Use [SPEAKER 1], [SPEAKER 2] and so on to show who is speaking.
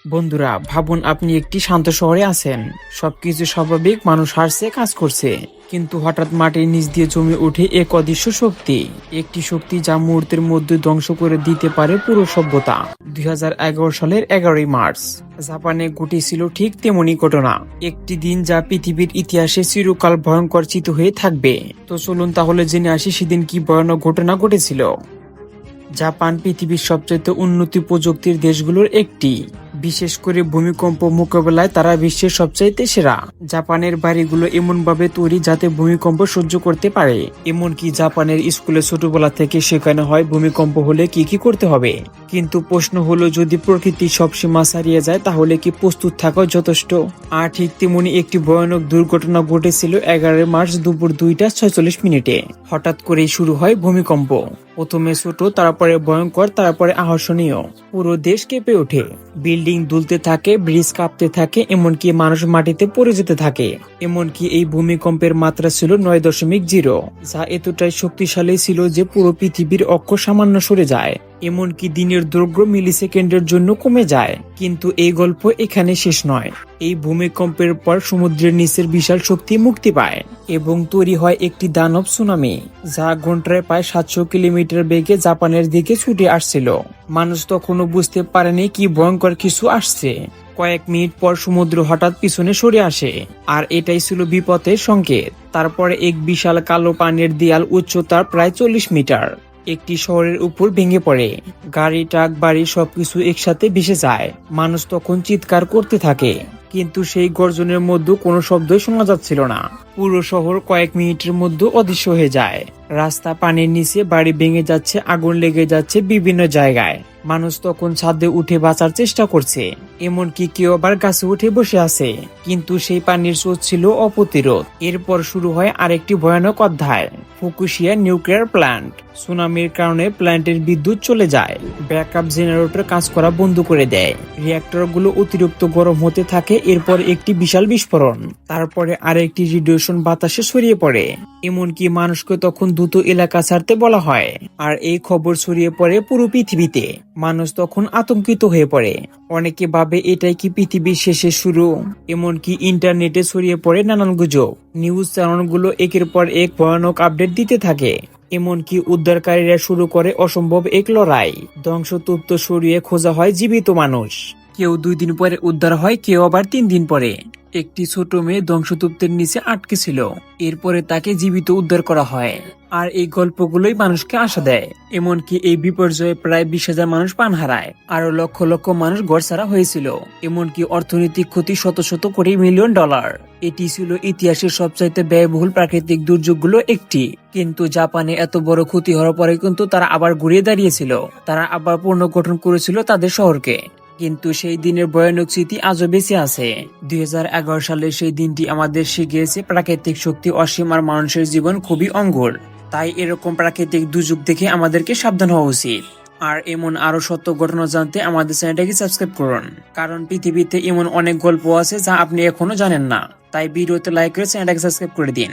[SPEAKER 1] বন্ধুরা, ভাবুন আপনি একটি শান্ত শহরে আছেন। সবকিছু স্বাভাবিক, মানুষ হাসছে, কাজ করছে। কিন্তু হঠাৎ মাটির নিচ দিয়ে জমে ওঠে এক অদৃশ্য শক্তি। একটি শক্তি যা মুহূর্তের মধ্যে ধ্বংস করে দিতে পারে পুরো সভ্যতা। 2011 সালের 11ই মার্চ জাপানে ঘটেছিল ঠিক তেমনই ঘটনা। একটি দিন যা পৃথিবীর ইতিহাসে চিরকাল ভয়ঙ্কর চিত হয়ে থাকবে। তো চলুন তাহলে জেনে আসি সেদিন কি ভয়ানক ঘটনা ঘটেছিল। জাপান পৃথিবীর সবচেয়ে উন্নত প্রযুক্তির দেশগুলোর একটি। বিশেষ করে ভূমিকম্প মোকাবেলায় তারা বিশ্বের সবচাইতে সেরা। জাপানের বাড়িগুলো এমনভাবে তৈরি যাতে ভূমিকম্প সহ্য করতে পারে। এমনকি জাপানের স্কুলে ছোটবেলা থেকে শেখানো হয় ভূমিকম্প হলে কি কি করতে হবে। কিন্তু প্রশ্ন হলো, যদি প্রকৃতি সব সীমা ছাড়িয়ে যায় তাহলে কি প্রস্তুত থাকা যথেষ্ট? আর ঠিক তেমনি একটি ভয়ানক দুর্ঘটনা ঘটেছিল 11 মার্চ দুপুর 2:46। হঠাৎ করেই শুরু হয় ভূমিকম্প। প্রথমে ছোট, তারপরে ভয়ঙ্কর, তারপরে আকর্ষণীয়। পুরো দেশ কেঁপে ওঠে। বিল্ডিং দুলতে থাকে, ব্রিজ কাঁপতে থাকে, এমনকি মানুষ মাটিতে পড়ে যেতে থাকে। এমনকি এই ভূমিকম্পের মাত্রা ছিল 9.0, যা এতটাই শক্তিশালী ছিল যে পুরো পৃথিবীর অক্ষ সামান্য সরে যায়। এমনকি দিনের দৈর্ঘ্য মিলিসেকেন্ডের জন্য কমে যায়। কিন্তু এই গল্প এখানে শেষ নয়। এই ভূমিকম্পের পর সমুদ্রের নিচের বিশাল শক্তি মুক্তি পায় এবং তৈরি হয় একটি দানব সুনামি, যা ঘন্টায় প্রায় 700 কিলোমিটার বেগে জাপানের দিকে ছুটে আসছিল। মানুষ তখনও বুঝতে পারেনি কি ভয়ঙ্কর কিছু আসছে। কয়েক মিনিট পর সমুদ্র হঠাৎ পিছনে সরে আসে, আর এটাই ছিল বিপদের সংকেত। তারপরে এক বিশাল কালো পানির দেয়াল উচ্চতার প্রায় 40 মিটার একটি শহরের উপর ভেঙে পড়ে। গাড়ি, ট্রাক, বাড়ি সবকিছু একসাথে ভেসে যায়। মানুষ তখন চিৎকার করতে থাকে, কিন্তু সেই গর্জনের মধ্যে কোনো শব্দই শোনা যাচ্ছিল না। পুরো শহর কয়েক মিনিটের মধ্যে অদৃশ্য হয়ে যায়। রাস্তা পানির নিচে, বাড়ি ভেঙে যাচ্ছে, আগুন লেগে যাচ্ছে বিভিন্ন জায়গায়। মানুষ তখন ছাদে উঠে বাঁচার চেষ্টা করছে, এমনকি কেউ আবার গাছে উঠে বসে আছে। কিন্তু সেই পানির স্রোত ছিল অপ্রতিরোধ। এরপর শুরু হয় আরেকটি ভয়ানক অধ্যায়, ফুকুশিয়া নিউক্লিয়ার প্ল্যান্ট। সুনামির কারণে প্ল্যান্টের বিদ্যুৎ চলে যায়। ব্যাকআপ জেনারেটর কাজ করা বন্ধ করে দেয়। রিঅ্যাক্টরগুলো অতিরিক্ত গরম হতে থাকে। এরপর একটি বিশাল বিস্ফোরণ, তারপরে আরেকটি রেডিয়েশন বাতাসে ছড়িয়ে পড়ে। এমনকি মানুষকে তখন দ্রুত এলাকা ছাড়তে বলা হয়। আর এই খবর ছড়িয়ে পড়ে পুরো পৃথিবীতে। মানুষ তখন আতঙ্কিত হয়ে পড়ে। অনেকে ভাবে এটাই কি পৃথিবীর শেষের শুরু। এমনকি ইন্টারনেটে ছড়িয়ে পড়ে নানান গুজব। নিউজ চ্যানেলগুলো একের পর এক ভয়ানক আপডেট দিতে থাকে। এমনকি উদ্ধারকারীরা শুরু করে অসম্ভব এক লড়াই। ধ্বংসস্তূপ সরিয়ে খোঁজা হয় জীবিত মানুষ। কেউ 2 দিন পরে উদ্ধার হয়, কেউ আবার 3 দিন পরে। একটি ছোট মেয়ে ধ্বংসস্তূপের নিচে আটকে ছিল। এরপরে তাকে জীবিত উদ্ধার করা হয়। আর এই গল্পগুলোই মানুষকে আশা দেয়। এমনকি এই বিপর্যয়ে প্রায় 20,000 মানুষ প্রাণ হারায়। আরো লক্ষ লক্ষ মানুষ ঘরছাড়া হয়েছিল। এমনকি অর্থনৈতিক ক্ষতি শত শত কোটি মিলিয়ন ডলার। এটি ছিল ইতিহাসের সবচাইতে ব্যয়বহুল প্রাকৃতিক দুর্যোগগুলো একটি। কিন্তু জাপানে এত বড় ক্ষতি হওয়ার পরে কিন্তু তারা আবার ঘুরিয়ে দাঁড়িয়েছিল। তারা আবার পুনর্গঠন করেছিল তাদের শহরকে। কিন্তু সেই দিনের ভয়ানক স্মৃতি আজও বেঁচে আছে। 2011 সালের সেই দিনটি আমাদের শিখিয়েছে প্রাকৃতিক শক্তি অসীম আর মানুষের জীবন খুবই অঙ্গল। তাই এরকম প্রাকৃতিক দুর্যোগ দেখে আমাদেরকে সাবধান হওয়া উচিত। আর এমন আরো সত্য ঘটনা জানতে আমাদের চ্যানেলটাকে সাবস্ক্রাইব করুন। কারণ পৃথিবীতে এমন অনেক গল্প আছে যা আপনি এখনো জানেন না। তাই ভিডিওতে লাইক করে চ্যানেলটাকে সাবস্ক্রাইব করে দিন।